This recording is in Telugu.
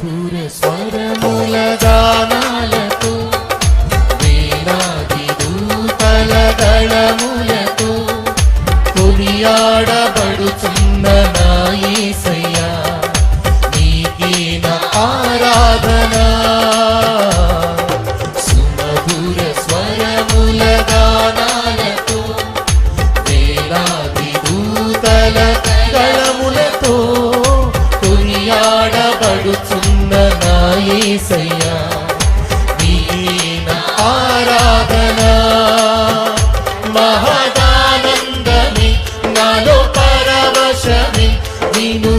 సుమధుర స్వరముల గానాలతో వేలాది దూతల దళములతో కొనియాడబడుచున్న నా యేసయ్యా నీకే నా ఆరాధన సుమధుర స్వరముల గానాలతో వేలాది దూతల దళములతో కొనియాడబడుచున్న నా యేసయ్యా నీకే నా ఆరాధన మహదానందమే నాలో పరవశమే నిన్ను